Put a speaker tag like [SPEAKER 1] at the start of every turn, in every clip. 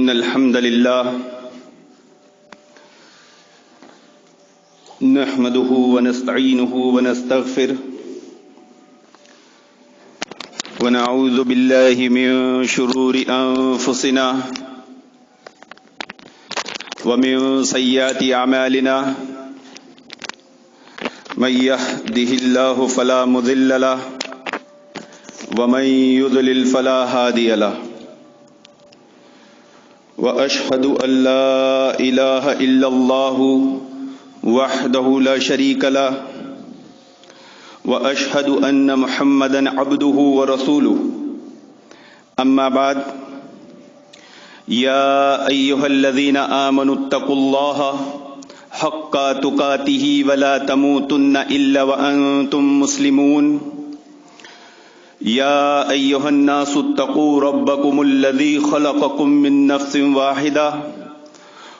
[SPEAKER 1] إن الحمد لله نحمده ونستعينه ونستغفره ونعوذ بالله من شرور أنفسنا ومن سيئات أعمالنا من يهده الله فلا مضل له ومن يضلل فلا هادي له وأشهد أن لا إله إلا الله وحده لا شريك له وأشهد أن محمدا عبده ورسوله أما بعد يا أيها الذين آمنوا اتقوا الله حق تقاته ولا تموتن إلا وأنتم مسلمون يا أيها الناس اتقوا ربكم الذي خلقكم من نفس واحدة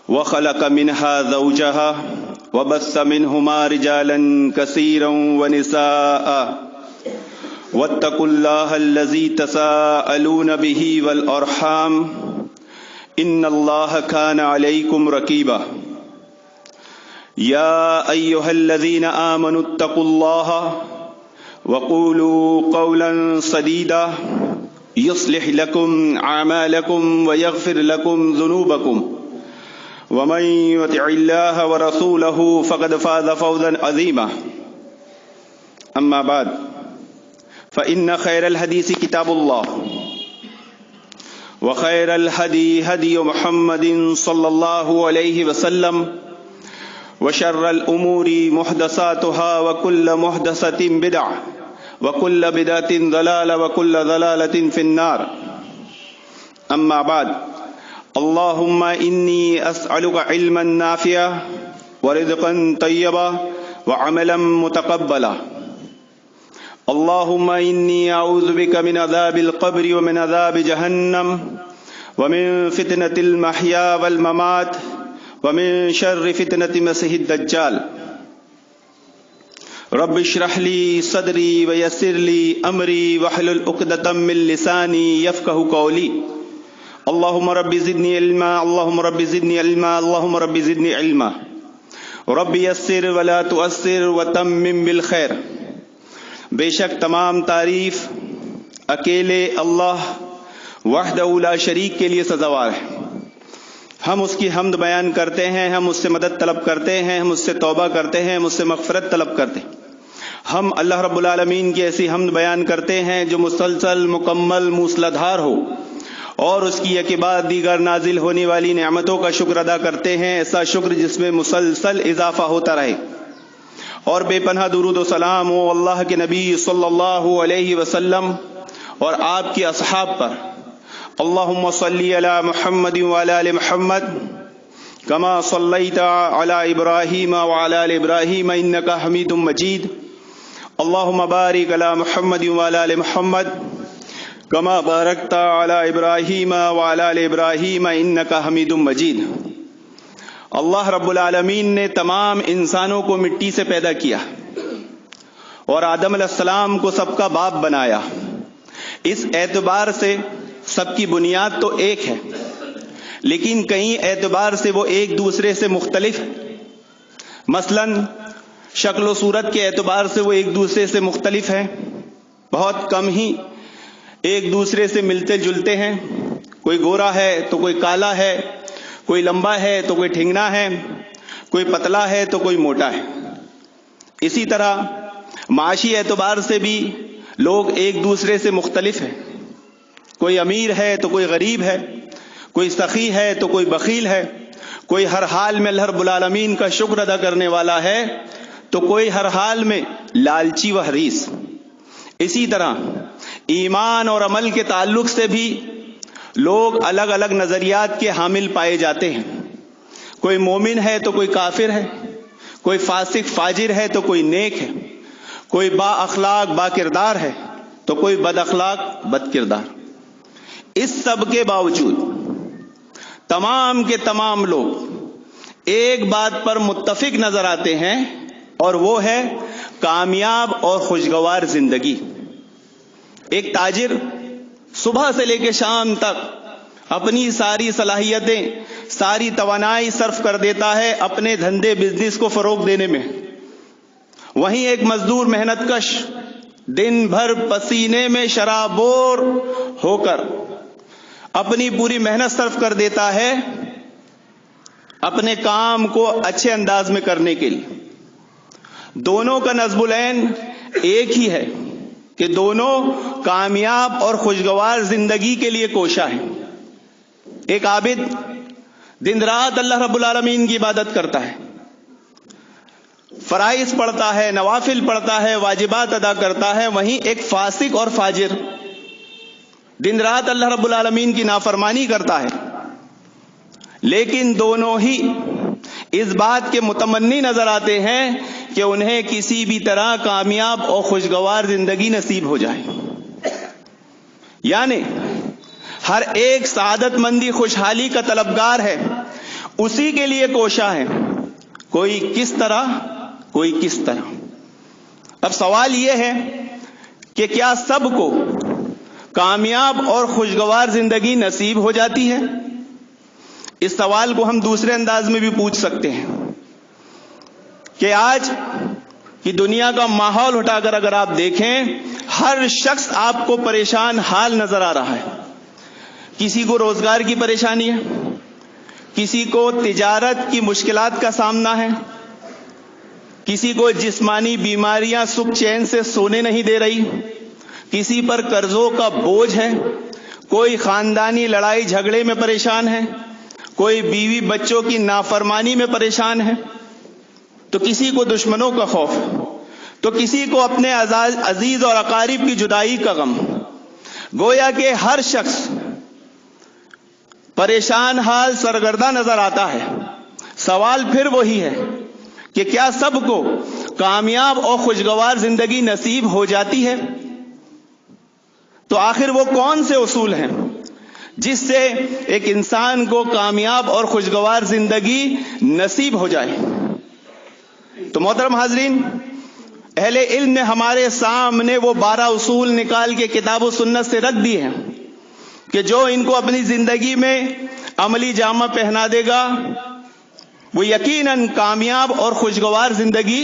[SPEAKER 1] وخلق منها زوجها وبث منهما رجالا كثيرا ونساء واتقوا الله الذي تساءلون به والأرحام إن الله كان عليكم رقيبا يا أيها الذين آمنوا اتقوا الله وقولوا قولا سديدا يصلح لكم أعمالكم ويغفر لكم ذنوبكم ومن يطع الله ورسوله فقد فاز فوزا عظيما أما بعد فإن خير الحديث كتاب الله وخير الهدي هدي محمد صلى الله عليه وسلم وشر الأمور محدثاتها وكل محدثة بدعة وكل بدعة ضلالة وكل ضلالة في النار أما بعد اللهم إني أسألك علما نافعا ورزقا طيبا وعملا متقبلا اللهم إني أعوذ بك من عذاب القبر ومن عذاب جهنم ومن فتنة المحيا والممات ومن شر فتنة المسيح الدجال رب اشرح لي صدري ويسر لي أمري واحلل عقدة من لساني يفقهوا قولي اللهم رب زدني علما اللهم رب زدني علما اللهم رب زدني علما رب يسر ولا تؤثر وتمم بالخير. بے شک تمام تعریف اکیلے اللہ وحدہ لا شریک کے لیے سزاوار ہے. ہم اس کی حمد بیان کرتے ہیں، ہم اس سے مدد طلب کرتے ہیں، ہم اس سے توبہ کرتے ہیں، ہم اس سے مغفرت طلب کرتے ہیں. ہم اللہ رب العالمین کی ایسی حمد بیان کرتے ہیں جو مسلسل مکمل موسلادھار ہو، اور اس کی ایک بعد دیگر نازل ہونے والی نعمتوں کا شکر ادا کرتے ہیں، ایسا شکر جس میں مسلسل اضافہ ہوتا رہے. اور بے پناہ درود و سلام ہو اللہ کے نبی صلی اللہ علیہ وسلم اور آپ کے اصحاب پر. اللہم صلی علی محمد وعلی آل محمد کما صلیت علی ابراہیم وعلی آل ابراہیم انک حمید مجید. اللہم بارک علی محمد وعلی آل محمد کما بارکت علی ابراہیم وعلی آل ابراہیم انک حمید مجید. اللہ رب العالمین نے تمام انسانوں کو مٹی سے پیدا کیا اور آدم علیہ السلام کو سب کا باپ بنایا. اس اعتبار سے سب کی بنیاد تو ایک ہے، لیکن کئی اعتبار سے وہ ایک دوسرے سے مختلف ہے. مثلا شکل و صورت کے اعتبار سے وہ ایک دوسرے سے مختلف ہیں، بہت کم ہی ایک دوسرے سے ملتے جلتے ہیں. کوئی گورا ہے تو کوئی کالا ہے، کوئی لمبا ہے تو کوئی ٹھنگنا ہے، کوئی پتلا ہے تو کوئی موٹا ہے. اسی طرح معاشی اعتبار سے بھی لوگ ایک دوسرے سے مختلف ہیں. کوئی امیر ہے تو کوئی غریب ہے، کوئی سخی ہے تو کوئی بخیل ہے، کوئی ہر حال میں اللہ رب العالمین کا شکر ادا کرنے والا ہے تو کوئی ہر حال میں لالچی و حریص. اسی طرح ایمان اور عمل کے تعلق سے بھی لوگ الگ الگ نظریات کے حامل پائے جاتے ہیں. کوئی مومن ہے تو کوئی کافر ہے، کوئی فاسق فاجر ہے تو کوئی نیک ہے، کوئی با اخلاق با کردار ہے تو کوئی بد اخلاق بد کردار. اس سب کے باوجود تمام کے تمام لوگ ایک بات پر متفق نظر آتے ہیں، اور وہ ہے کامیاب اور خوشگوار زندگی. ایک تاجر صبح سے لے کے شام تک اپنی ساری صلاحیتیں، ساری توانائی صرف کر دیتا ہے اپنے دھندے بزنس کو فروغ دینے میں، وہیں ایک مزدور محنت کش دن بھر پسینے میں شرابور ہو کر اپنی پوری محنت صرف کر دیتا ہے اپنے کام کو اچھے انداز میں کرنے کے لیے۔ دونوں کا نصب العین ایک ہی ہے کہ دونوں کامیاب اور خوشگوار زندگی کے لیے کوشاں ہیں۔ ایک عابد دن رات اللہ رب العالمین کی عبادت کرتا ہے، فرائض پڑھتا ہے، نوافل پڑھتا ہے، واجبات ادا کرتا ہے، وہیں ایک فاسق اور فاجر دن رات اللہ رب العالمین کی نافرمانی کرتا ہے، لیکن دونوں ہی اس بات کے متمنی نظر آتے ہیں کہ انہیں کسی بھی طرح کامیاب اور خوشگوار زندگی نصیب ہو جائے۔ یعنی ہر ایک سعادت مندی خوشحالی کا طلبگار ہے، اسی کے لیے کوشاں ہے، کوئی کس طرح کوئی کس طرح۔ اب سوال یہ ہے کہ کیا سب کو کامیاب اور خوشگوار زندگی نصیب ہو جاتی ہے؟ اس سوال کو ہم دوسرے انداز میں بھی پوچھ سکتے ہیں کہ آج کی دنیا کا ماحول اٹھا کر اگر آپ دیکھیں، ہر شخص آپ کو پریشان حال نظر آ رہا ہے۔ کسی کو روزگار کی پریشانی ہے، کسی کو تجارت کی مشکلات کا سامنا ہے، کسی کو جسمانی بیماریاں سکھ چین سے سونے نہیں دے رہی، کسی پر قرضوں کا بوجھ ہے، کوئی خاندانی لڑائی جھگڑے میں پریشان ہے، کوئی بیوی بچوں کی نافرمانی میں پریشان ہے، تو کسی کو دشمنوں کا خوف، تو کسی کو اپنے عزیز اور اقارب کی جدائی کا غم۔ گویا کہ ہر شخص پریشان حال سرگردہ نظر آتا ہے۔ سوال پھر وہی ہے کہ کیا سب کو کامیاب اور خوشگوار زندگی نصیب ہو جاتی ہے؟ تو آخر وہ کون سے اصول ہیں جس سے ایک انسان کو کامیاب اور خوشگوار زندگی نصیب ہو جائے؟ تو محترم حاضرین، اہل علم نے ہمارے سامنے وہ 12 اصول نکال کے کتاب و سنت سے رکھ دی ہیں کہ جو ان کو اپنی زندگی میں عملی جامہ پہنا دے گا وہ یقیناً کامیاب اور خوشگوار زندگی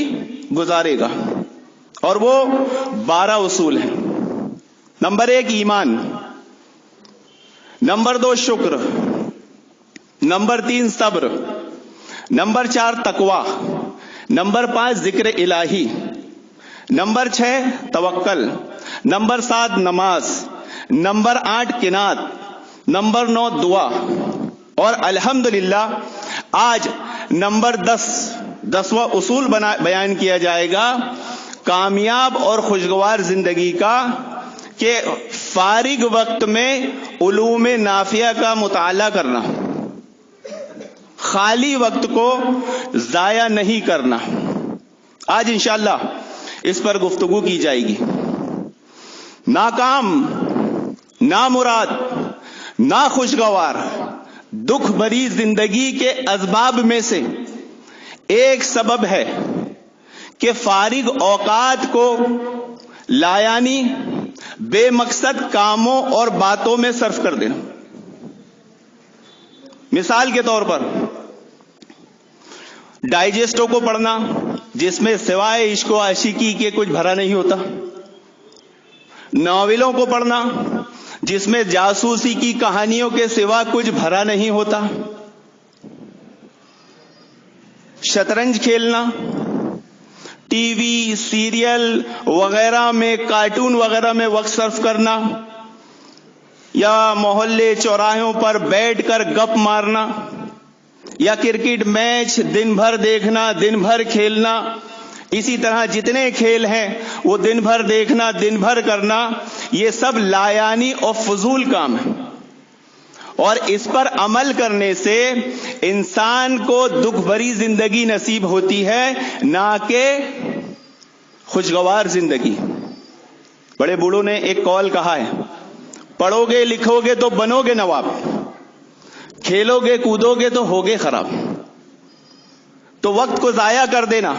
[SPEAKER 1] گزارے گا۔ اور وہ 12 اصول ہیں۔ نمبر 1 ایمان، نمبر 2 شکر، نمبر 3 صبر، نمبر 4 تقویٰ، نمبر 5 ذکر الہی، نمبر 6 توکل، نمبر 7 نماز، نمبر 8 قناعت، نمبر 9 دعا، اور الحمدللہ آج نمبر 10واں اصول بیان کیا جائے گا کامیاب اور خوشگوار زندگی کا، کہ فارغ وقت میں علوم نافعہ کا مطالعہ کرنا، خالی وقت کو ضائع نہیں کرنا۔ آج انشاءاللہ اس پر گفتگو کی جائے گی۔ ناکام، نامراد، ناخوشگوار، دکھ بھری زندگی کے اسباب میں سے ایک سبب ہے کہ فارغ اوقات کو لایانی بے مقصد کاموں اور باتوں میں صرف کر دینا۔ مثال کے طور پر ڈائجسٹوں کو پڑھنا جس میں سوائے عشق و عاشقی کے کچھ بھرا نہیں ہوتا، ناولوں کو پڑھنا جس میں جاسوسی کی کہانیوں کے سوا کچھ بھرا نہیں ہوتا، شطرنج کھیلنا، ٹی وی سیریل وغیرہ میں، کارٹون وغیرہ میں وقت صرف کرنا، یا محلے چوراہوں پر بیٹھ کر گپ مارنا، یا کرکٹ میچ دن بھر دیکھنا، دن بھر کھیلنا، اسی طرح جتنے کھیل ہیں وہ دن بھر دیکھنا، دن بھر کرنا، یہ سب لایانی اور فضول کام ہے، اور اس پر عمل کرنے سے انسان کو دکھ بھری زندگی نصیب ہوتی ہے، نہ کہ خوشگوار زندگی۔ بڑے بوڑھوں نے ایک قول کہا ہے، پڑھو گے لکھو گے تو بنو گے نواب، کھیلو گے کودو گے تو ہوگے خراب۔ تو وقت کو ضائع کر دینا،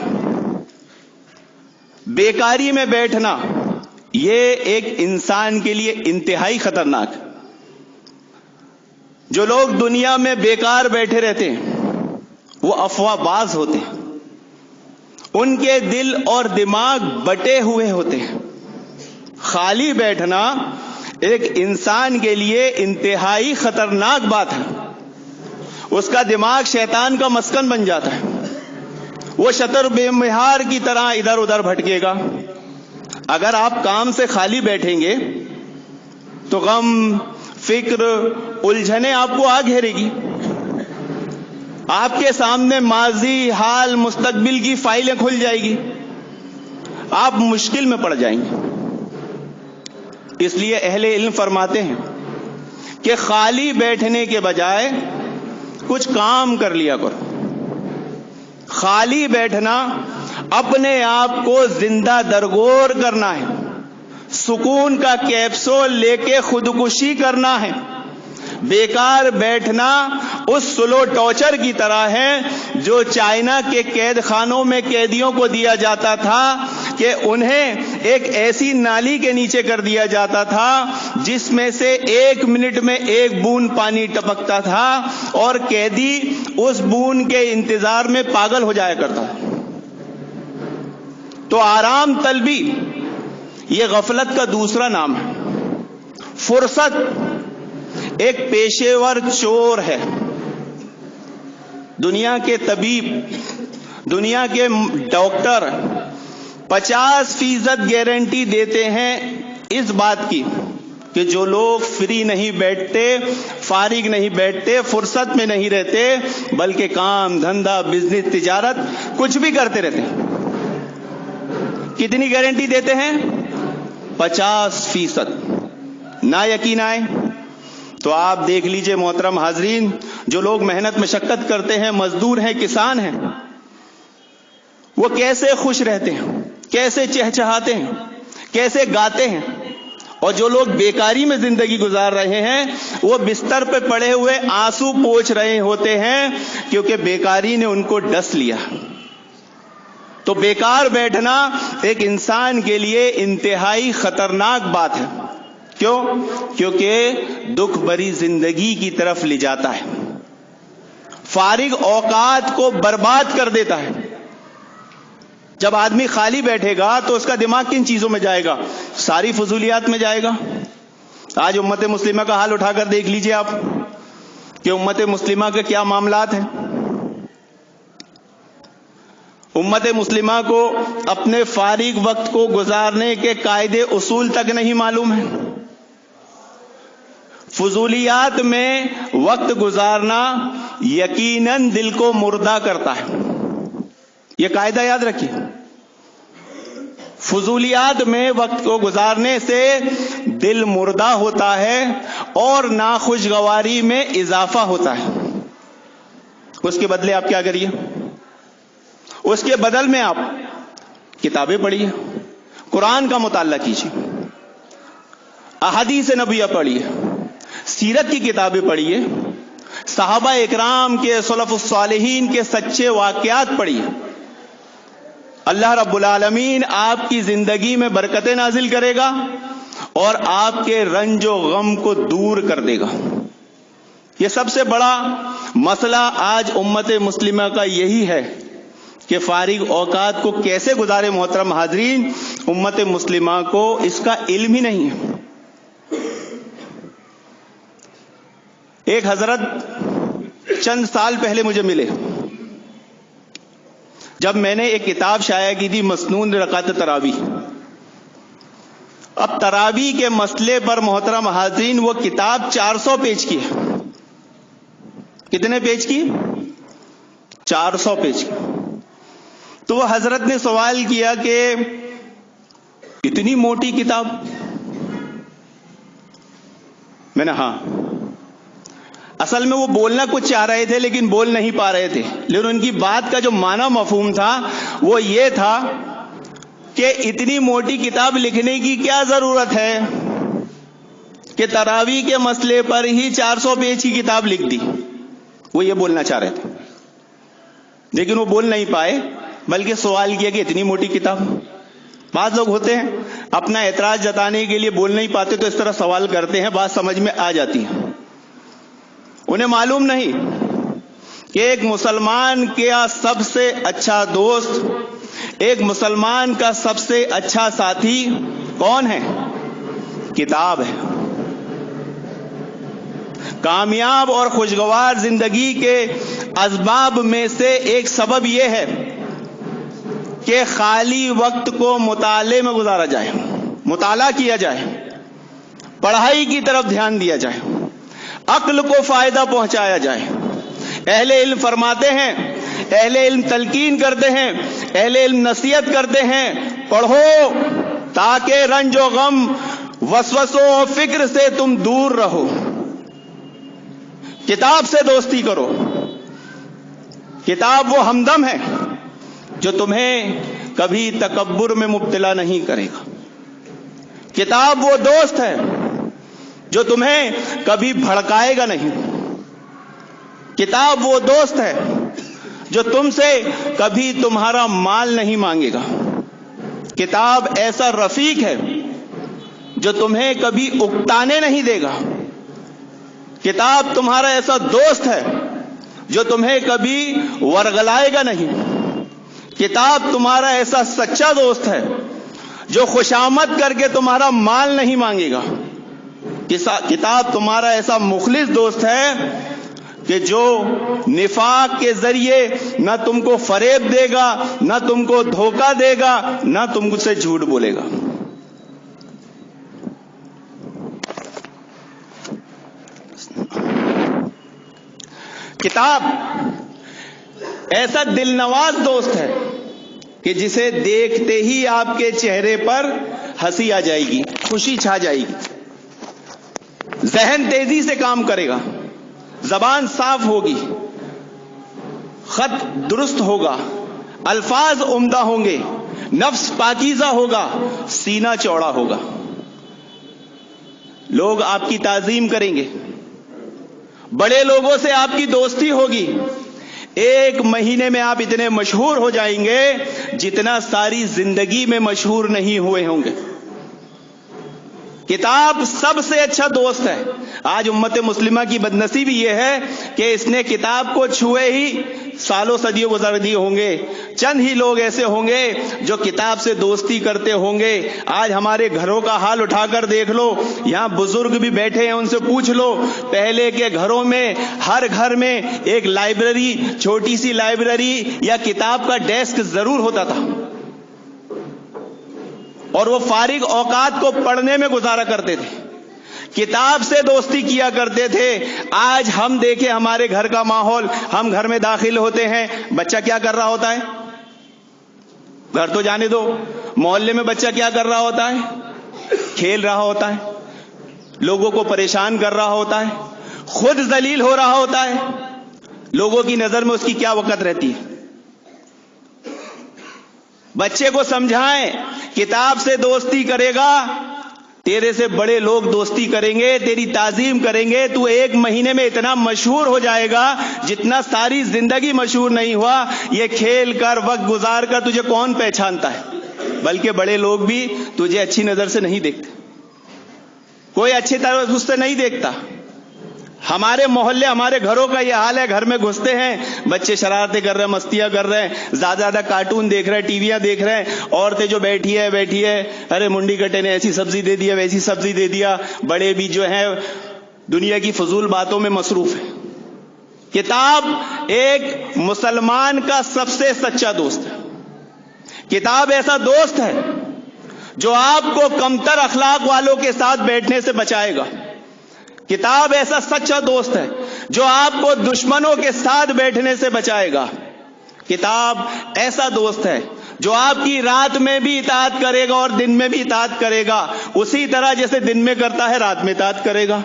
[SPEAKER 1] بیکاری میں بیٹھنا، یہ ایک انسان کے لیے انتہائی خطرناک۔ جو لوگ دنیا میں بیکار بیٹھے رہتے ہیں وہ افواہ باز ہوتے ہیں، ان کے دل اور دماغ بٹے ہوئے ہوتے ہیں۔ خالی بیٹھنا ایک انسان کے لیے انتہائی خطرناک بات ہے۔ اس کا دماغ شیطان کا مسکن بن جاتا ہے، وہ شتر بے مہار کی طرح ادھر ادھر بھٹکے گا۔ اگر آپ کام سے خالی بیٹھیں گے تو غم، فکر، الجھنیں آپ کو آ گھیرے گی۔ آپ کے سامنے ماضی، حال، مستقبل کی فائلیں کھل جائے گی، آپ مشکل میں پڑ جائیں گے۔ اس لیے اہل علم فرماتے ہیں کہ خالی بیٹھنے کے بجائے کچھ کام کر لیا کرو۔ خالی بیٹھنا اپنے آپ کو زندہ درگور کرنا ہے، سکون کا کیپسول لے کے خودکشی کرنا ہے۔ بیکار بیٹھنا اس سلو ٹارچر کی طرح ہے جو چائنا کے قید خانوں میں قیدیوں کو دیا جاتا تھا کہ انہیں ایک ایسی نالی کے نیچے کر دیا جاتا تھا جس میں سے 1 منٹ میں 1 بوند پانی ٹپکتا تھا اور قیدی اس بوند کے انتظار میں پاگل ہو جایا کرتا تھا۔ تو آرام طلبی یہ غفلت کا دوسرا نام ہے۔ فرصت ایک پیشے ور چور ہے۔ دنیا کے طبیب، دنیا کے ڈاکٹر 50% گارنٹی دیتے ہیں اس بات کی کہ جو لوگ فری نہیں بیٹھتے، فارغ نہیں بیٹھتے، فرصت میں نہیں رہتے، بلکہ کام دھندا، بزنس، تجارت کچھ بھی کرتے رہتے ہیں۔ کتنی گارنٹی دیتے ہیں؟ 50%۔ نہ یقین آئے تو آپ دیکھ لیجئے محترم حاضرین، جو لوگ محنت مشقت کرتے ہیں، مزدور ہیں، کسان ہیں، وہ کیسے خوش رہتے ہیں، کیسے چہچہاتے ہیں، کیسے گاتے ہیں۔ اور جو لوگ بیکاری میں زندگی گزار رہے ہیں وہ بستر پہ پڑے ہوئے آنسو پوچھ رہے ہوتے ہیں کیونکہ بیکاری نے ان کو ڈس لیا۔ تو بیکار بیٹھنا ایک انسان کے لیے انتہائی خطرناک بات ہے۔ کیوں؟ کیونکہ دکھ بھری زندگی کی طرف لے جاتا ہے، فارغ اوقات کو برباد کر دیتا ہے۔ جب آدمی خالی بیٹھے گا تو اس کا دماغ کن چیزوں میں جائے گا؟ ساری فضولیات میں جائے گا۔ آج امت مسلمہ کا حال اٹھا کر دیکھ لیجئے آپ کہ امت مسلمہ کے کیا معاملات ہیں۔ امت مسلمہ کو اپنے فارغ وقت کو گزارنے کے قاعدے اصول تک نہیں معلوم ہے۔ فضولیات میں وقت گزارنا یقیناً دل کو مردہ کرتا ہے، یہ قاعدہ یاد رکھیے۔ فضولیات میں وقت کو گزارنے سے دل مردہ ہوتا ہے اور ناخوشگواری میں اضافہ ہوتا ہے۔ اس کے بدلے آپ کیا کریے؟ اس کے بدل میں آپ کتابیں پڑھیے، قرآن کا مطالعہ کیجیے، احادیث نبویہ پڑھیے، سیرت کی کتابیں پڑھیے، صحابہ اکرام کے، سلف الصالحین کے سچے واقعات پڑھیے۔ اللہ رب العالمین آپ کی زندگی میں برکتیں نازل کرے گا اور آپ کے رنج و غم کو دور کر دے گا۔ یہ سب سے بڑا مسئلہ آج امت مسلمہ کا یہی ہے کہ فارغ اوقات کو کیسے گزارے۔ محترم حاضرین، امت مسلمہ کو اس کا علم ہی نہیں ہے۔ ایک حضرت چند سال پہلے مجھے ملے جب میں نے ایک کتاب شائع کی تھی، مسنون رکعت تراویح۔ اب تراویح کے مسئلے پر محترم حاضرین وہ کتاب 400 پیج کی ہے۔ کتنے پیج کی؟ 400 پیج کی۔ تو وہ حضرت نے سوال کیا کہ اتنی موٹی کتاب؟ میں نے ہاں۔ اصل میں وہ بولنا کچھ چاہ رہے تھے لیکن بول نہیں پا رہے تھے، لیکن ان کی بات کا جو معنی مفہوم تھا وہ یہ تھا کہ اتنی موٹی کتاب لکھنے کی کیا ضرورت ہے کہ تراویح کے مسئلے پر ہی 400 پیج کی کتاب لکھ دی۔ وہ یہ بولنا چاہ رہے تھے لیکن وہ بول نہیں پائے، بلکہ سوال کیا کہ اتنی موٹی کتاب۔ بعض لوگ ہوتے ہیں اپنا اعتراض جتانے کے لیے بول نہیں پاتے تو اس طرح سوال کرتے ہیں، بات سمجھ میں آ جاتی ہے۔ انہیں معلوم نہیں کہ ایک مسلمان کا سب سے اچھا دوست، ایک مسلمان کا سب سے اچھا ساتھی کون ہے؟ کتاب ہے۔ کامیاب اور خوشگوار زندگی کے اسباب میں سے ایک سبب یہ ہے کہ خالی وقت کو مطالعے میں گزارا جائے، مطالعہ کیا جائے، پڑھائی کی طرف دھیان دیا جائے، عقل کو فائدہ پہنچایا جائے۔ اہل علم فرماتے ہیں، اہل علم تلقین کرتے ہیں، اہل علم نصیحت کرتے ہیں، پڑھو تاکہ رنج و غم، وسوسوں و فکر سے تم دور رہو۔ کتاب سے دوستی کرو۔ کتاب وہ ہمدم ہے جو تمہیں کبھی تکبر میں مبتلا نہیں کرے گا۔ کتاب وہ دوست ہے جو تمہیں کبھی بھڑکائے گا نہیں۔ کتاب وہ دوست ہے جو تم سے کبھی تمہارا مال نہیں مانگے گا۔ کتاب ایسا رفیق ہے جو تمہیں کبھی اکتانے نہیں دے گا۔ کتاب تمہارا ایسا دوست ہے جو تمہیں کبھی ورغلائے گا نہیں۔ کتاب تمہارا ایسا سچا دوست ہے جو خوشامد کر کے تمہارا مال نہیں مانگے گا۔ کتاب تمہارا ایسا مخلص دوست ہے کہ جو نفاق کے ذریعے نہ تم کو فریب دے گا، نہ تم کو دھوکہ دے گا، نہ تم سے جھوٹ بولے گا۔ کتاب ایسا دل نواز دوست ہے کہ جسے دیکھتے ہی آپ کے چہرے پر ہنسی آ جائے گی، خوشی چھا جائے گی، ذہن تیزی سے کام کرے گا، زبان صاف ہوگی، خط درست ہوگا، الفاظ عمدہ ہوں گے، نفس پاکیزہ ہوگا، سینہ چوڑا ہوگا، لوگ آپ کی تعظیم کریں گے، بڑے لوگوں سے آپ کی دوستی ہوگی۔ ایک مہینے میں آپ اتنے مشہور ہو جائیں گے جتنا ساری زندگی میں مشہور نہیں ہوئے ہوں گے۔ کتاب سب سے اچھا دوست ہے۔ آج امت مسلمہ کی بدنصیبی یہ ہے کہ اس نے کتاب کو چھوئے ہی سالوں صدیوں گزر دیے ہوں گے۔ چند ہی لوگ ایسے ہوں گے جو کتاب سے دوستی کرتے ہوں گے۔ آج ہمارے گھروں کا حال اٹھا کر دیکھ لو، یہاں بزرگ بھی بیٹھے ہیں، ان سے پوچھ لو، پہلے کے گھروں میں ہر گھر میں ایک لائبریری، چھوٹی سی لائبریری یا کتاب کا ڈیسک ضرور ہوتا تھا، اور وہ فارغ اوقات کو پڑھنے میں گزارا کرتے تھے، کتاب سے دوستی کیا کرتے تھے۔ آج ہم دیکھیں ہمارے گھر کا ماحول، ہم گھر میں داخل ہوتے ہیں، بچہ کیا کر رہا ہوتا ہے؟ گھر تو جانے دو، محلے میں بچہ کیا کر رہا ہوتا ہے؟ کھیل رہا ہوتا ہے، لوگوں کو پریشان کر رہا ہوتا ہے، خود ذلیل ہو رہا ہوتا ہے۔ لوگوں کی نظر میں اس کی کیا وقت رہتی ہے؟ بچے کو سمجھائیں، کتاب سے دوستی کرے گا، تیرے سے بڑے لوگ دوستی کریں گے، تیری تعظیم کریں گے، تو ایک مہینے میں اتنا مشہور ہو جائے گا جتنا ساری زندگی مشہور نہیں ہوا۔ یہ کھیل کر، وقت گزار کر تجھے کون پہچانتا ہے؟ بلکہ بڑے لوگ بھی تجھے اچھی نظر سے نہیں دیکھتے، کوئی اچھی طرح اس سے نہیں دیکھتا۔ ہمارے محلے، ہمارے گھروں کا یہ حال ہے، گھر میں گھستے ہیں، بچے شرارتیں کر رہے ہیں، مستیاں کر رہے ہیں، زیادہ کارٹون دیکھ رہے ہیں، ٹی ویاں دیکھ رہے ہیں، عورتیں جو بیٹھی ہے، ارے منڈی کٹے نے ایسی سبزی دے دیا، ویسی سبزی دے دیا، بڑے بھی جو ہیں دنیا کی فضول باتوں میں مصروف ہیں۔ کتاب ایک مسلمان کا سب سے سچا دوست ہے۔ کتاب ایسا دوست ہے جو آپ کو کمتر اخلاق والوں کے ساتھ بیٹھنے سے بچائے گا۔ کتاب ایسا سچا دوست ہے جو آپ کو دشمنوں کے ساتھ بیٹھنے سے بچائے گا۔ کتاب ایسا دوست ہے جو آپ کی رات میں بھی اطاعت کرے گا اور دن میں بھی اطاعت کرے گا، اسی طرح جیسے دن میں کرتا ہے رات میں اطاعت کرے گا۔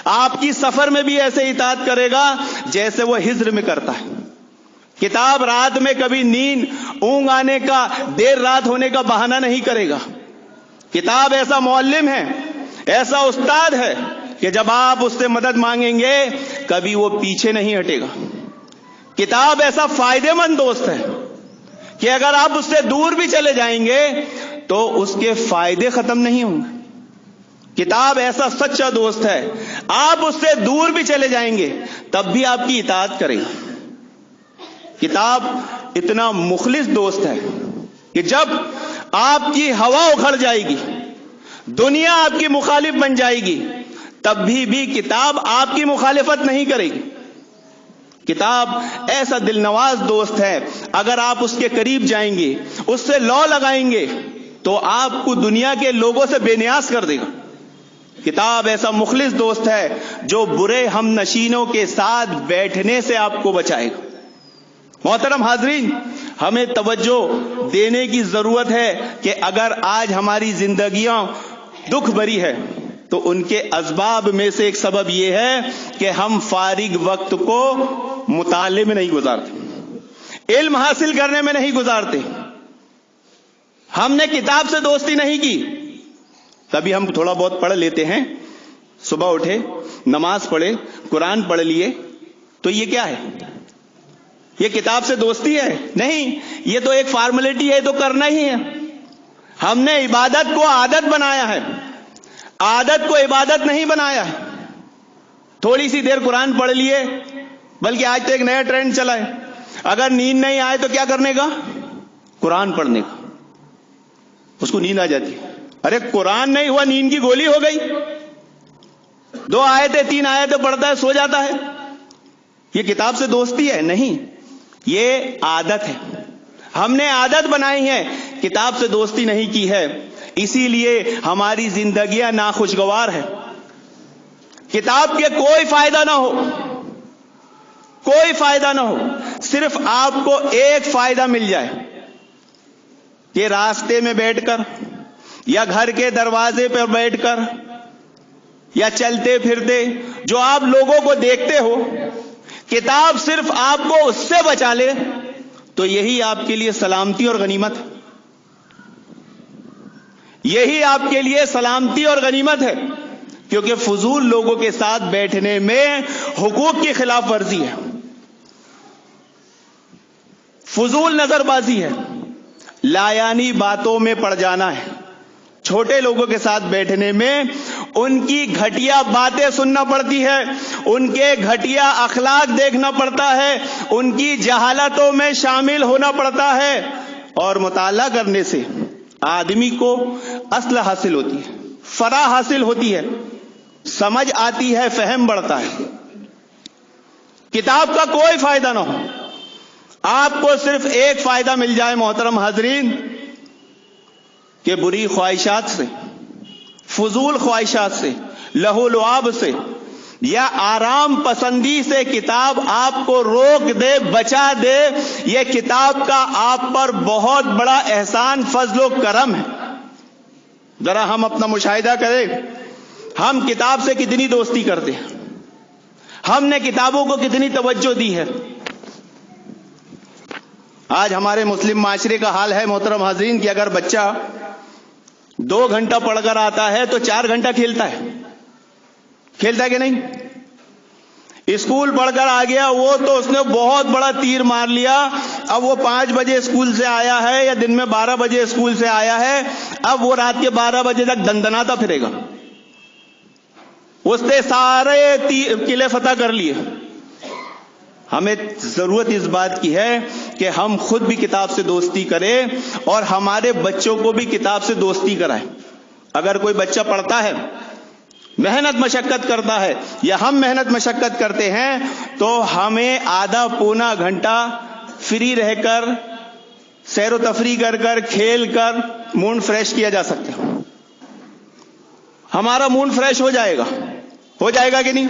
[SPEAKER 1] آپ کی سفر میں بھی ایسے اطاعت کرے گا جیسے وہ ہجر میں کرتا ہے۔ کتاب رات میں کبھی نیند، اونگ آنے کا، دیر رات ہونے کا بہانہ نہیں کرے گا۔ کتاب ایسا معلم ہے، ایسا استاد ہے کہ جب آپ اس سے مدد مانگیں گے کبھی وہ پیچھے نہیں ہٹے گا۔ کتاب ایسا فائدہ مند دوست ہے کہ اگر آپ اس سے دور بھی چلے جائیں گے تو اس کے فائدے ختم نہیں ہوں گے۔ کتاب ایسا سچا دوست ہے، آپ اس سے دور بھی چلے جائیں گے تب بھی آپ کی اطاعت کرے گا۔ کتاب اتنا مخلص دوست ہے کہ جب آپ کی ہوا اکھڑ جائے گی، دنیا آپ کی مخالف بن جائے گی، تب بھی کتاب آپ کی مخالفت نہیں کرے گی۔ کتاب ایسا دل نواز دوست ہے، اگر آپ اس کے قریب جائیں گے، اس سے لو لگائیں گے تو آپ کو دنیا کے لوگوں سے بے نیاز کر دے گا۔ کتاب ایسا مخلص دوست ہے جو برے ہم نشینوں کے ساتھ بیٹھنے سے آپ کو بچائے گا۔ محترم حاضرین، ہمیں توجہ دینے کی ضرورت ہے کہ اگر آج ہماری زندگیاں دکھ بھری ہے تو ان کے اسباب میں سے ایک سبب یہ ہے کہ ہم فارغ وقت کو مطالعے میں نہیں گزارتے، علم حاصل کرنے میں نہیں گزارتے، ہم نے کتاب سے دوستی نہیں کی۔ کبھی ہم تھوڑا بہت پڑھ لیتے ہیں، صبح اٹھے نماز پڑھے قرآن پڑھ لیے، تو یہ کیا ہے؟ یہ کتاب سے دوستی ہے؟ نہیں، یہ تو ایک فارمیلٹی ہے، تو کرنا ہی ہے۔ ہم نے عبادت کو عادت بنایا ہے، عادت کو عبادت نہیں بنایا ہے۔ تھوڑی سی دیر قرآن پڑھ لیے، بلکہ آج تو ایک نیا ٹرینڈ چلا ہے، اگر نیند نہیں آئے تو کیا کرنے کا؟ قرآن پڑھنے کا۔ اس کو نیند آ جاتی ہے، ارے قرآن نہیں ہوا، نیند کی گولی ہو گئی، 2 آیتیں 3 آیتیں پڑھتا ہے، سو جاتا ہے۔ یہ کتاب سے دوستی ہے؟ نہیں، یہ عادت ہے۔ ہم نے عادت بنائی ہے، کتاب سے دوستی نہیں کی ہے، اسی لیے ہماری زندگیاں ناخوشگوار ہے۔ کتاب کے کوئی فائدہ نہ ہو، کوئی فائدہ نہ ہو، صرف آپ کو ایک فائدہ مل جائے کہ راستے میں بیٹھ کر یا گھر کے دروازے پر بیٹھ کر یا چلتے پھرتے جو آپ لوگوں کو دیکھتے ہو، کتاب صرف آپ کو اس سے بچا لے تو یہی آپ کے لیے سلامتی اور غنیمت ہے۔ یہی آپ کے لیے سلامتی اور غنیمت ہے، کیونکہ فضول لوگوں کے ساتھ بیٹھنے میں حقوق کی خلاف ورزی ہے، فضول نظر بازی ہے، لایانی باتوں میں پڑ جانا ہے۔ چھوٹے لوگوں کے ساتھ بیٹھنے میں ان کی گھٹیا باتیں سننا پڑتی ہے، ان کے گھٹیا اخلاق دیکھنا پڑتا ہے، ان کی جہالتوں میں شامل ہونا پڑتا ہے، اور مطالعہ کرنے سے آدمی کو اصل حاصل ہوتی ہے، فرا حاصل ہوتی ہے، سمجھ آتی ہے، فہم بڑھتا ہے۔ کتاب کا کوئی فائدہ نہ ہو، آپ کو صرف ایک فائدہ مل جائے محترم حاضرین، کہ بری خواہشات سے، فضول خواہشات سے، لہو لعاب سے یا آرام پسندی سے کتاب آپ کو روک دے، بچا دے، یہ کتاب کا آپ پر بہت بڑا احسان، فضل و کرم ہے۔ ذرا ہم اپنا مشاہدہ کریں، ہم کتاب سے کتنی دوستی کرتے ہیں، ہم نے کتابوں کو کتنی توجہ دی ہے۔ آج ہمارے مسلم معاشرے کا حال ہے محترم حاضرین کہ اگر بچہ 2 گھنٹہ پڑھ کر آتا ہے تو 4 گھنٹہ کھیلتا ہے، کھیلتا ہے کہ نہیں؟ اسکول پڑھ کر آ گیا، وہ تو اس نے بہت بڑا تیر مار لیا، اب وہ 5 بجے اسکول سے آیا ہے یا دن میں 12 بجے اسکول سے آیا ہے، اب وہ رات کے 12 بجے تک دندناتا پھرے گا، اس نے سارے قلعے فتح کر لیے۔ ہمیں ضرورت اس بات کی ہے کہ ہم خود بھی کتاب سے دوستی کریں اور ہمارے بچوں کو بھی کتاب سے دوستی کرائیں۔ اگر کوئی بچہ پڑھتا ہے، محنت مشقت کرتا ہے، یا ہم محنت مشقت کرتے ہیں، تو ہمیں آدھا پونا گھنٹہ فری رہ کر، سیر و تفریح کر کر، کھیل کر موڈ فریش کیا جا سکتا ہے۔ ہمارا موڈ فریش ہو جائے گا کہ نہیں؟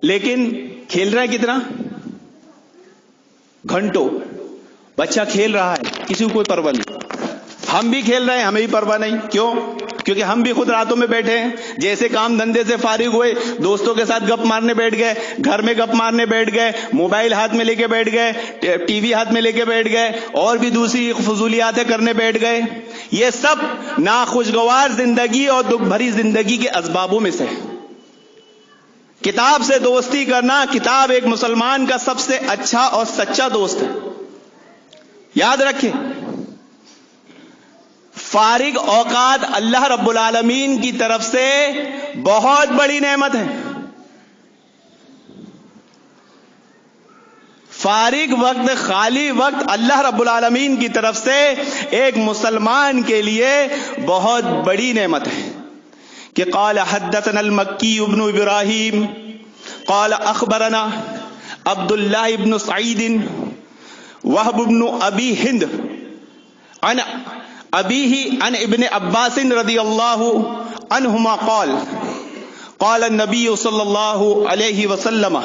[SPEAKER 1] لیکن کھیل رہا ہے کتنا؟ گھنٹوں بچہ کھیل رہا ہے، کسی کو کوئی پرواہ نہیں۔ ہم بھی کھیل رہے ہیں، ہمیں بھی پرواہ نہیں۔ کیوں؟ کیونکہ ہم بھی خود راتوں میں بیٹھے ہیں، جیسے کام دھندے سے فارغ ہوئے دوستوں کے ساتھ گپ مارنے بیٹھ گئے، گھر میں گپ مارنے بیٹھ گئے، موبائل ہاتھ میں لے کے بیٹھ گئے، ٹی وی ہاتھ میں لے کے بیٹھ گئے، اور بھی دوسری فضولیاتیں کرنے بیٹھ گئے۔ یہ سب ناخوشگوار زندگی اور دکھ بھری زندگی کے اسبابوں میں سے ہے۔ کتاب سے دوستی کرنا، کتاب ایک مسلمان کا سب سے اچھا اور سچا دوست ہے۔ یاد رکھیں، فارغ اوقات اللہ رب العالمین کی طرف سے بہت بڑی نعمت ہے. فارغ وقت، خالی وقت اللہ رب العالمین کی طرف سے ایک مسلمان کے لیے بہت بڑی نعمت ہے. کہ قال حدثنا المکی ابن ابراہیم قال اخبرنا عبد اللہ ابن سعید وہب ابن ابی ہند عن ابیہ عن ابن عباس رضی اللہ عنہما قال قال النبی صلی اللہ علیہ وسلم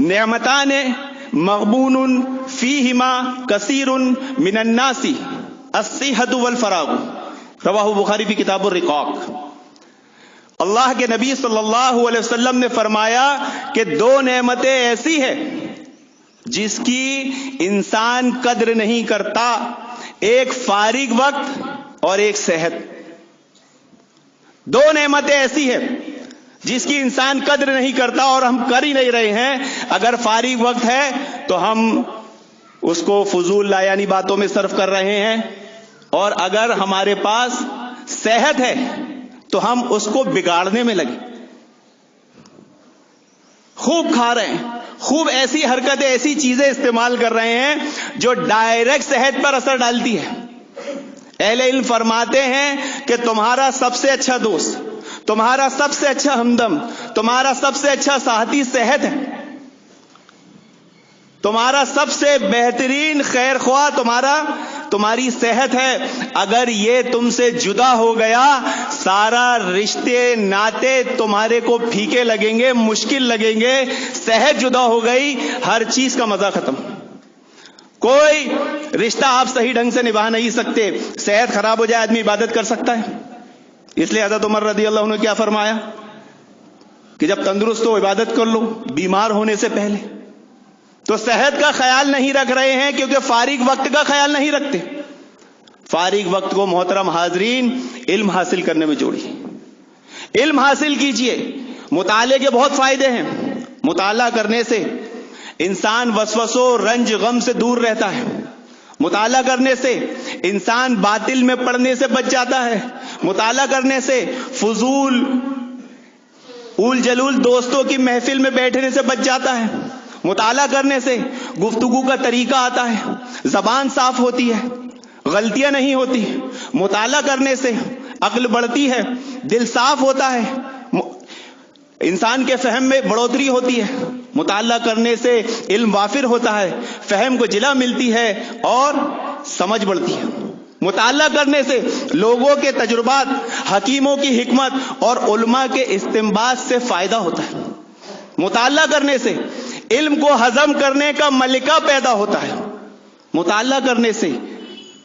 [SPEAKER 1] نعمتان مغبون فیہما کثیر من الناس الصحۃ والفراغ، رواہ بخاری فی کتاب الرقاق. اللہ کے نبی صلی اللہ علیہ وسلم نے فرمایا کہ دو نعمتیں ایسی ہیں جس کی انسان قدر نہیں کرتا، ایک فارغ وقت اور ایک صحت. دو نعمتیں ایسی ہیں جس کی انسان قدر نہیں کرتا اور ہم کر ہی نہیں رہے ہیں. اگر فارغ وقت ہے تو ہم اس کو فضول لا یعنی باتوں میں صرف کر رہے ہیں، اور اگر ہمارے پاس صحت ہے تو ہم اس کو بگاڑنے میں لگے. خوب کھا رہے ہیں، خوب ایسی حرکتیں، ایسی چیزیں استعمال کر رہے ہیں جو ڈائریکٹ صحت پر اثر ڈالتی ہے. اہل علم فرماتے ہیں کہ تمہارا سب سے اچھا دوست، تمہارا سب سے اچھا ہمدم، تمہارا سب سے اچھا ساتھی صحت ہے. تمہارا سب سے بہترین خیر خواہ تمہاری صحت ہے. اگر یہ تم سے جدا ہو گیا، سارا رشتے ناطے تمہارے کو پھیکے لگیں گے، مشکل لگیں گے. صحت جدا ہو گئی، ہر چیز کا مزہ ختم. کوئی رشتہ آپ صحیح ڈھنگ سے نبھا نہیں سکتے. صحت خراب ہو جائے آدمی عبادت کر سکتا ہے؟ اس لیے حضرت عمر رضی اللہ عنہ نے کیا فرمایا کہ جب تندرست ہو عبادت کر لو، بیمار ہونے سے پہلے. تو صحت کا خیال نہیں رکھ رہے ہیں کیونکہ فارغ وقت کا خیال نہیں رکھتے. فارغ وقت کو محترم حاضرین علم حاصل کرنے میں جوڑیے. علم حاصل کیجئے. مطالعے کے بہت فائدے ہیں. مطالعہ کرنے سے انسان وسوسوں، رنج، غم سے دور رہتا ہے. مطالعہ کرنے سے انسان باطل میں پڑنے سے بچ جاتا ہے. مطالعہ کرنے سے فضول اول جلول دوستوں کی محفل میں بیٹھنے سے بچ جاتا ہے. مطالعہ کرنے سے گفتگو کا طریقہ آتا ہے، زبان صاف ہوتی ہے، غلطیاں نہیں ہوتی. مطالعہ کرنے سے عقل بڑھتی ہے، دل صاف ہوتا ہے، انسان کے فہم میں بڑھوتری ہوتی ہے. مطالعہ کرنے سے علم وافر ہوتا ہے، فہم کو جلا ملتی ہے اور سمجھ بڑھتی ہے. مطالعہ کرنے سے لوگوں کے تجربات، حکیموں کی حکمت اور علماء کے استنباط سے فائدہ ہوتا ہے. مطالعہ کرنے سے علم کو ہضم کرنے کا ملکہ پیدا ہوتا ہے. مطالعہ کرنے سے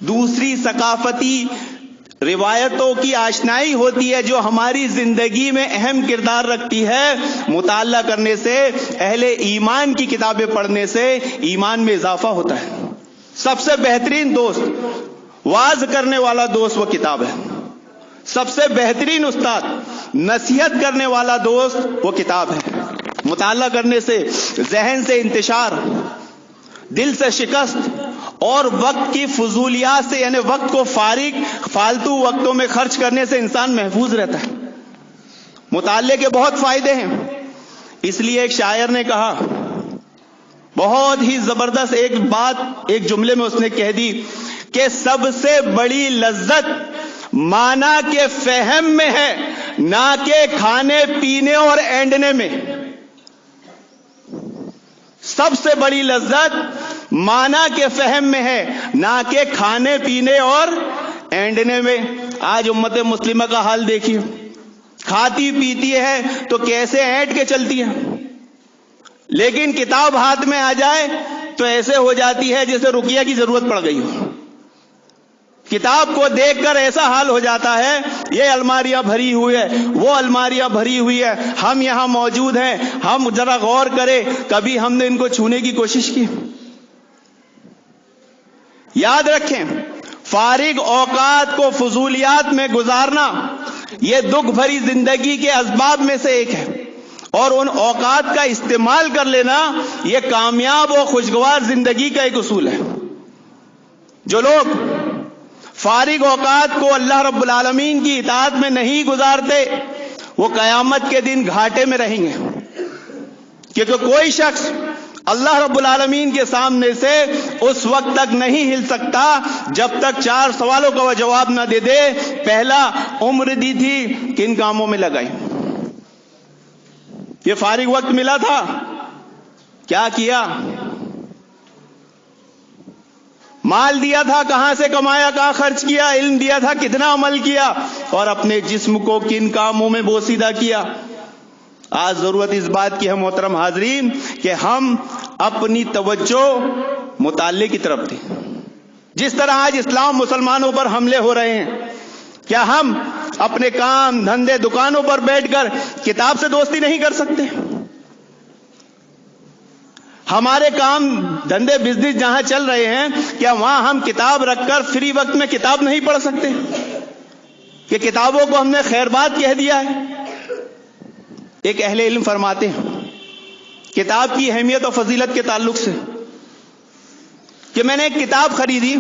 [SPEAKER 1] دوسری ثقافتی روایتوں کی آشنائی ہوتی ہے جو ہماری زندگی میں اہم کردار رکھتی ہے. مطالعہ کرنے سے، اہل ایمان کی کتابیں پڑھنے سے ایمان میں اضافہ ہوتا ہے. سب سے بہترین دوست، واعظ کرنے والا دوست وہ کتاب ہے. سب سے بہترین استاد، نصیحت کرنے والا دوست وہ کتاب ہے. مطالعہ کرنے سے ذہن سے انتشار، دل سے شکست اور وقت کی فضولیات سے، یعنی وقت کو فالتو وقتوں میں خرچ کرنے سے انسان محفوظ رہتا ہے. مطالعے کے بہت فائدے ہیں. اس لیے ایک شاعر نے کہا، بہت ہی زبردست ایک بات ایک جملے میں اس نے کہہ دی کہ سب سے بڑی لذت معنی کے فہم میں ہے، نہ کہ کھانے پینے اور اینڈنے میں. سب سے بڑی لذت معنی کے فہم میں ہے، نہ کہ کھانے پینے اور اینڈنے میں. آج امت مسلمہ کا حال دیکھیے، کھاتی پیتی ہے تو کیسے اینٹ کے چلتی ہے، لیکن کتاب ہاتھ میں آ جائے تو ایسے ہو جاتی ہے جیسے رقیہ کی ضرورت پڑ گئی ہو. کتاب کو دیکھ کر ایسا حال ہو جاتا ہے، یہ الماریاں بھری ہوئی ہے، وہ الماریاں بھری ہوئی ہے، ہم یہاں موجود ہیں، ہم ذرا غور کریں، کبھی ہم نے ان کو چھونے کی کوشش کی؟ یاد رکھیں، فارغ اوقات کو فضولیات میں گزارنا یہ دکھ بھری زندگی کے اسباب میں سے ایک ہے، اور ان اوقات کا استعمال کر لینا یہ کامیاب و خوشگوار زندگی کا ایک اصول ہے. جو لوگ فارغ اوقات کو اللہ رب العالمین کی اطاعت میں نہیں گزارتے وہ قیامت کے دن گھاٹے میں رہیں گے، کیونکہ کوئی شخص اللہ رب العالمین کے سامنے سے اس وقت تک نہیں ہل سکتا جب تک 4 سوالوں کا وہ جواب نہ دے دے۔ پہلا، عمر دی تھی کن کاموں میں لگائی؟ یہ فارغ وقت ملا تھا، کیا کیا؟ مال دیا تھا، کہاں سے کمایا، کہاں خرچ کیا؟ علم دیا تھا، کتنا عمل کیا؟ اور اپنے جسم کو کن کاموں میں بوسیدہ کیا؟ آج ضرورت اس بات کی ہے محترم حاضرین کہ ہم اپنی توجہ مطالعے کی طرف دیں۔ جس طرح آج اسلام مسلمانوں پر حملے ہو رہے ہیں، کیا ہم اپنے کام دھندے دکانوں پر بیٹھ کر کتاب سے دوستی نہیں کر سکتے؟ ہمارے کام دھندے بزنس جہاں چل رہے ہیں، کیا وہاں ہم کتاب رکھ کر فری وقت میں کتاب نہیں پڑھ سکتے؟ کہ کتابوں کو ہم نے خیر بات کہہ دیا ہے؟ ایک اہل علم فرماتے ہیں کتاب کی اہمیت اور فضیلت کے تعلق سے کہ میں نے ایک کتاب خریدی،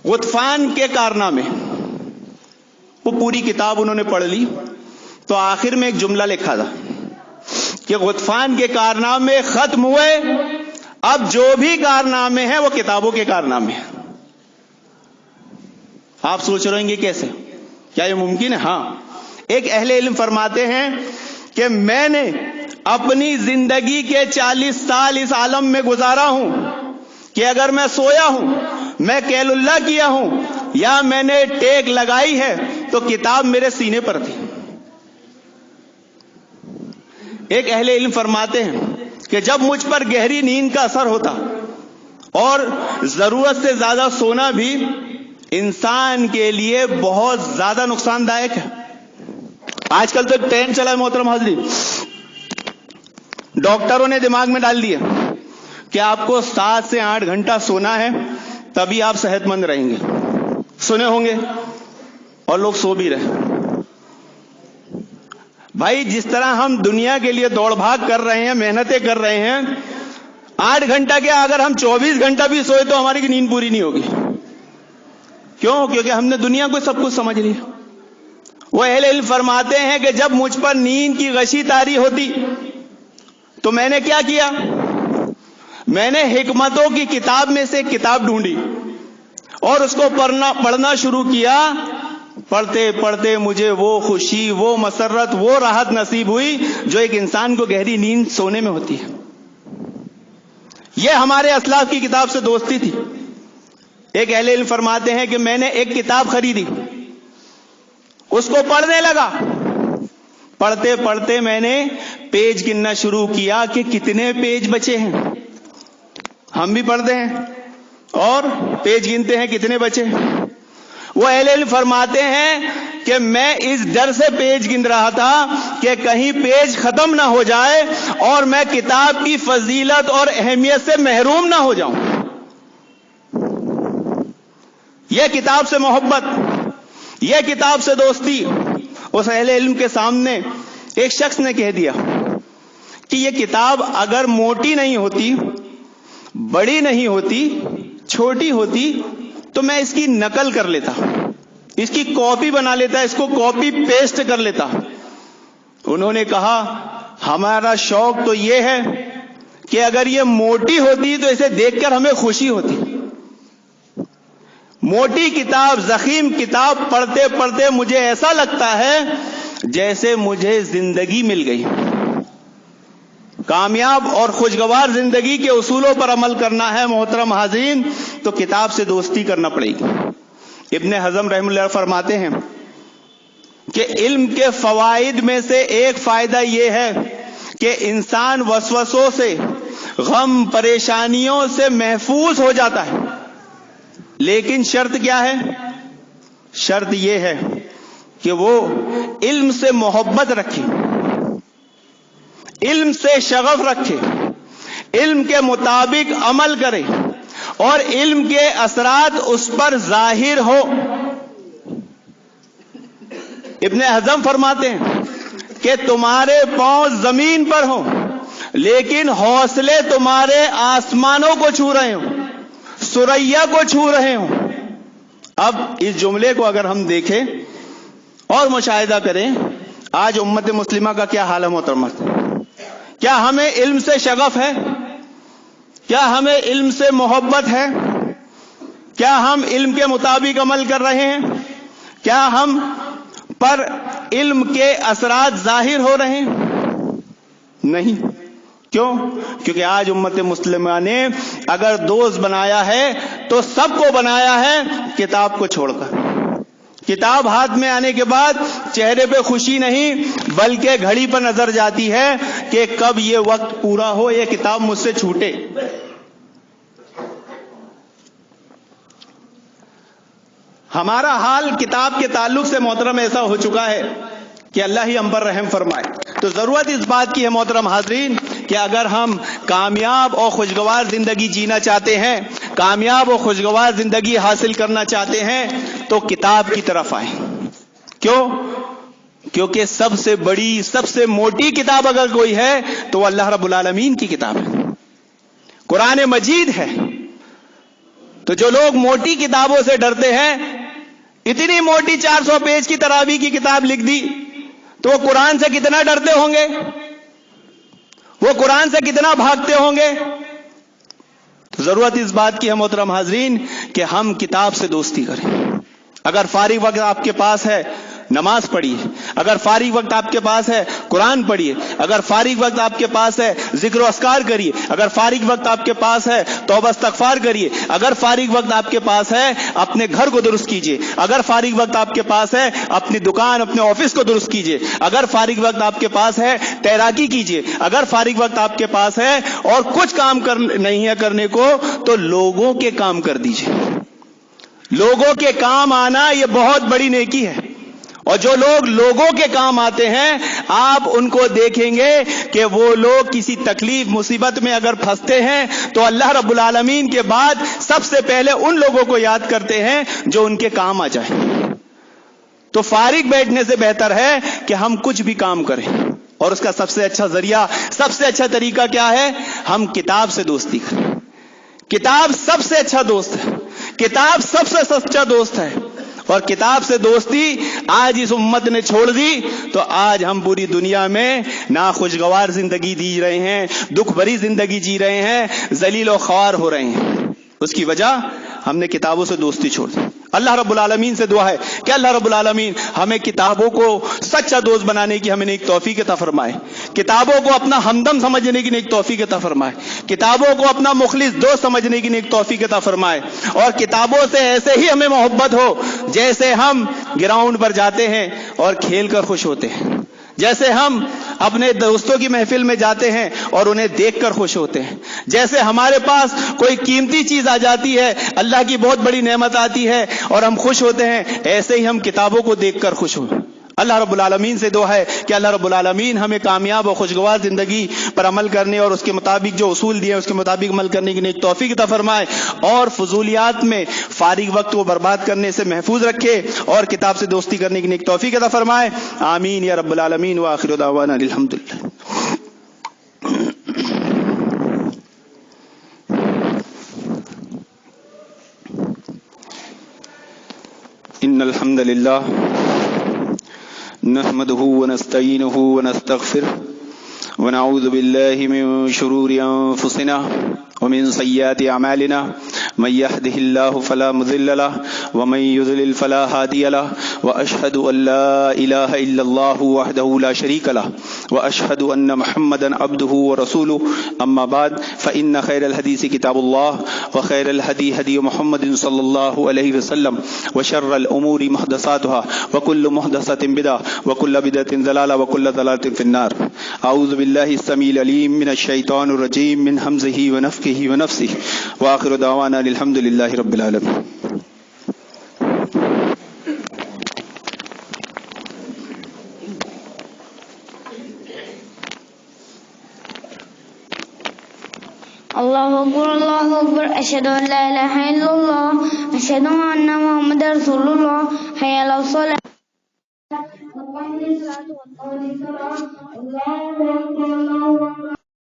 [SPEAKER 1] غطفان کے کارنامے، وہ پوری کتاب انہوں نے پڑھ لی تو آخر میں ایک جملہ لکھا تھا کہ غطفان کے کارنامے ختم ہوئے، اب جو بھی کارنامے ہیں وہ کتابوں کے کارنامے ہیں۔ آپ سوچ رہے ہیں گے کیسے؟ کیا یہ ممکن ہے؟ ہاں، ایک اہل علم فرماتے ہیں کہ میں نے اپنی زندگی کے 40 سال اس عالم میں گزارا ہوں کہ اگر میں سویا ہوں، میں قیل اللہ کیا ہوں یا میں نے ٹیک لگائی ہے تو کتاب میرے سینے پر تھی۔ ایک اہل علم فرماتے ہیں کہ جب مجھ پر گہری نیند کا اثر ہوتا اور ضرورت سے زیادہ سونا بھی انسان کے لیے بہت زیادہ نقصان دائق ہے۔ آج کل تو ایک ٹرینڈ چلا ہے محترم حاضرین، ڈاکٹروں نے دماغ میں ڈال دیا کہ آپ کو 7 سے 8 گھنٹہ سونا ہے تبھی آپ صحت مند رہیں گے۔ سنے ہوں گے اور لوگ سو بھی رہے۔ بھائی جس طرح ہم دنیا کے لیے دوڑ بھاگ کر رہے ہیں، محنتیں کر رہے ہیں، 8 گھنٹہ کیا اگر ہم 24 گھنٹہ بھی سوئے تو ہماری نیند پوری نہیں ہوگی۔ کیوں؟ کیونکہ ہم نے دنیا کو سب کچھ سمجھ لیا۔ وہ اہل علم فرماتے ہیں کہ جب مجھ پر نیند کی غشی طاری ہوتی تو میں نے کیا کیا؟ میں نے حکمتوں کی کتاب میں سے کتاب ڈھونڈی اور اس کو پڑھنا شروع کیا۔ پڑھتے پڑھتے مجھے وہ خوشی، وہ مسرت، وہ راحت نصیب ہوئی جو ایک انسان کو گہری نیند سونے میں ہوتی ہے۔ یہ ہمارے اسلاف کی کتاب سے دوستی تھی۔ ایک اہل علم فرماتے ہیں کہ میں نے ایک کتاب خریدی، اس کو پڑھنے لگا، پڑھتے پڑھتے میں نے پیج گننا شروع کیا کہ کتنے پیج بچے ہیں۔ ہم بھی پڑھتے ہیں اور پیج گنتے ہیں کتنے بچے۔ وہ اہل علم فرماتے ہیں کہ میں اس ڈر سے پیج گن رہا تھا کہ کہیں پیج ختم نہ ہو جائے اور میں کتاب کی فضیلت اور اہمیت سے محروم نہ ہو جاؤں۔ یہ کتاب سے محبت، یہ کتاب سے دوستی اس اہل علم کے سامنے ایک شخص نے کہہ دیا کہ یہ کتاب اگر موٹی نہیں ہوتی، بڑی نہیں ہوتی، چھوٹی ہوتی تو میں اس کی نقل کر لیتا، اس کی کاپی بنا لیتا، اس کو کاپی پیسٹ کر لیتا۔ انہوں نے کہا ہمارا شوق تو یہ ہے کہ اگر یہ موٹی ہوتی تو اسے دیکھ کر ہمیں خوشی ہوتی۔ موٹی کتاب، ضخیم کتاب پڑھتے پڑھتے مجھے ایسا لگتا ہے جیسے مجھے زندگی مل گئی۔ کامیاب اور خوشگوار زندگی کے اصولوں پر عمل کرنا ہے محترم حاضرین تو کتاب سے دوستی کرنا پڑے گی۔ ابن حزم رحمہ اللہ فرماتے ہیں کہ علم کے فوائد میں سے ایک فائدہ یہ ہے کہ انسان وسوسوں سے، غم پریشانیوں سے محفوظ ہو جاتا ہے، لیکن شرط کیا ہے؟ شرط یہ ہے کہ وہ علم سے محبت رکھے، علم سے شغف رکھے، علم کے مطابق عمل کرے اور علم کے اثرات اس پر ظاہر ہو۔ ابن حزم فرماتے ہیں کہ تمہارے پاؤں زمین پر ہوں لیکن حوصلے تمہارے آسمانوں کو چھو رہے ہوں۔ سریا کو چھو رہے ہوں. اب اس جملے کو اگر ہم دیکھیں اور مشاہدہ کریں، آج امت مسلمہ کا کیا حال ہے محترمہ؟ کیا ہمیں علم سے شغف ہے؟ کیا ہمیں علم سے محبت ہے؟ کیا ہم علم کے مطابق عمل کر رہے ہیں؟ کیا ہم پر علم کے اثرات ظاہر ہو رہے ہیں؟ نہیں. کیوں؟ کیونکہ آج امت مسلمہ نے اگر دوست بنایا ہے تو سب کو بنایا ہے کتاب کو چھوڑ کر. کتاب ہاتھ میں آنے کے بعد چہرے پہ خوشی نہیں بلکہ گھڑی پر نظر جاتی ہے کہ کب یہ وقت پورا ہو، یہ کتاب مجھ سے چھوٹے. ہمارا حال کتاب کے تعلق سے محترم ایسا ہو چکا ہے کہ اللہ ہی ہم پر رحم فرمائے. تو ضرورت اس بات کی ہے محترم حاضرین کہ اگر ہم کامیاب اور خوشگوار زندگی جینا چاہتے ہیں، کامیاب اور خوشگوار زندگی حاصل کرنا چاہتے ہیں تو کتاب کی طرف آئیں. کیوں؟ کیونکہ سب سے بڑی، سب سے موٹی کتاب اگر کوئی ہے تو وہ اللہ رب العالمین کی کتاب ہے، قرآن مجید ہے. تو جو لوگ موٹی کتابوں سے ڈرتے ہیں، اتنی موٹی 400 پیج کی تراویح کی کتاب لکھ دی، تو وہ قرآن سے کتنا ڈرتے ہوں گے، وہ قرآن سے کتنا بھاگتے ہوں گے. تو ضرورت اس بات کی ہے محترم حاضرین کہ ہم کتاب سے دوستی کریں. اگر فارغ وقت آپ کے پاس ہے نماز پڑھیے، اگر فارغ وقت آپ کے پاس ہے قرآن پڑھیے، اگر فارغ وقت آپ کے پاس ہے ذکر و اذکار کریے، اگر فارغ وقت آپ کے پاس ہے توبہ استغفار کریے، اگر فارغ وقت آپ کے پاس ہے اپنے گھر کو درست کیجیے، اگر فارغ وقت آپ کے پاس ہے اپنی دکان، اپنے آفس کو درست کیجیے، اگر فارغ وقت آپ کے پاس ہے تیراکی کیجیے، اگر فارغ وقت آپ کے پاس ہے اور کچھ کام نہیں ہے کرنے کو تو لوگوں کے کام کر دیجیے. لوگوں کے کام آنا یہ بہت بڑی نیکی ہے، اور جو لوگ لوگوں کے کام آتے ہیں آپ ان کو دیکھیں گے کہ وہ لوگ کسی تکلیف مصیبت میں اگر پھنستے ہیں تو اللہ رب العالمین کے بعد سب سے پہلے ان لوگوں کو یاد کرتے ہیں جو ان کے کام آ جائیں. تو فارغ بیٹھنے سے بہتر ہے کہ ہم کچھ بھی کام کریں، اور اس کا سب سے اچھا ذریعہ، سب سے اچھا طریقہ کیا ہے؟ ہم کتاب سے دوستی کریں. کتاب سب سے اچھا دوست ہے، کتاب سب سے سچا دوست ہے. اور کتاب سے دوستی آج اس امت نے چھوڑ دی تو آج ہم پوری دنیا میں ناخوشگوار زندگی جی رہے ہیں، دکھ بھری زندگی جی رہے ہیں، ذلیل و خوار ہو رہے ہیں. اس کی وجہ ہم نے کتابوں سے دوستی چھوڑ دی. اللہ رب العالمین سے دعا ہے کہ اللہ رب العالمین ہمیں کتابوں کو سچا دوست بنانے کی ہمیں ایک توفیق عطا فرمائے، کتابوں کو اپنا ہمدم سمجھنے کی ایک توفیق عطا فرمائے، کتابوں کو اپنا مخلص دوست سمجھنے کی ایک توفیق عطا فرمائے، اور کتابوں سے ایسے ہی ہمیں محبت ہو جیسے ہم گراؤنڈ پر جاتے ہیں اور کھیل کر خوش ہوتے ہیں، جیسے ہم اپنے دوستوں کی محفل میں جاتے ہیں اور انہیں دیکھ کر خوش ہوتے ہیں، جیسے ہمارے پاس کوئی قیمتی چیز آ جاتی ہے، اللہ کی بہت بڑی نعمت آتی ہے اور ہم خوش ہوتے ہیں، ایسے ہی ہم کتابوں کو دیکھ کر خوش ہوں. اللہ رب العالمین سے دعا ہے کہ اللہ رب العالمین ہمیں کامیاب اور خوشگوار زندگی پر عمل کرنے اور اس کے مطابق جو اصول دیے اس کے مطابق عمل کرنے کی نیک توفیق عطا فرمائے، اور فضولیات میں فارغ وقت کو برباد کرنے سے محفوظ رکھے اور کتاب سے دوستی کرنے کی نیک توفیق عطا فرمائے. آمین یا رب العالمین. وآخر دعوانا الحمدللہ. ان الحمد للہ نحمده ونستعینه ونستغفره ونعوذ بالله من شرور انفسنا ومن سيئات اعمالنا من يهده الله فلا مضل له ومن يضلل فلا هادي له واشهد ان لا اله الا الله وحده لا شريك له واشهد ان محمدا عبده ورسوله. اما بعد فان خير الحديث كتاب الله وخير الهدي هدي محمد صلى الله عليه وسلم وشر الامور محدثاتها وكل محدثة بدعة وكل بدعة ضلالة وكل ضلالة في النار. اعوذ بالله السميع العليم من الشيطان الرجيم من همزه ونفخه ونفثه. واخر دعوانا الحمد للہ رب العالمین.
[SPEAKER 2] اللہ اکبر اشہد ان لا الہ الا اللہ اشہد ان محمد رسول اللہ حی علی الصلاۃ. اللہ اکبر اللہ اکبر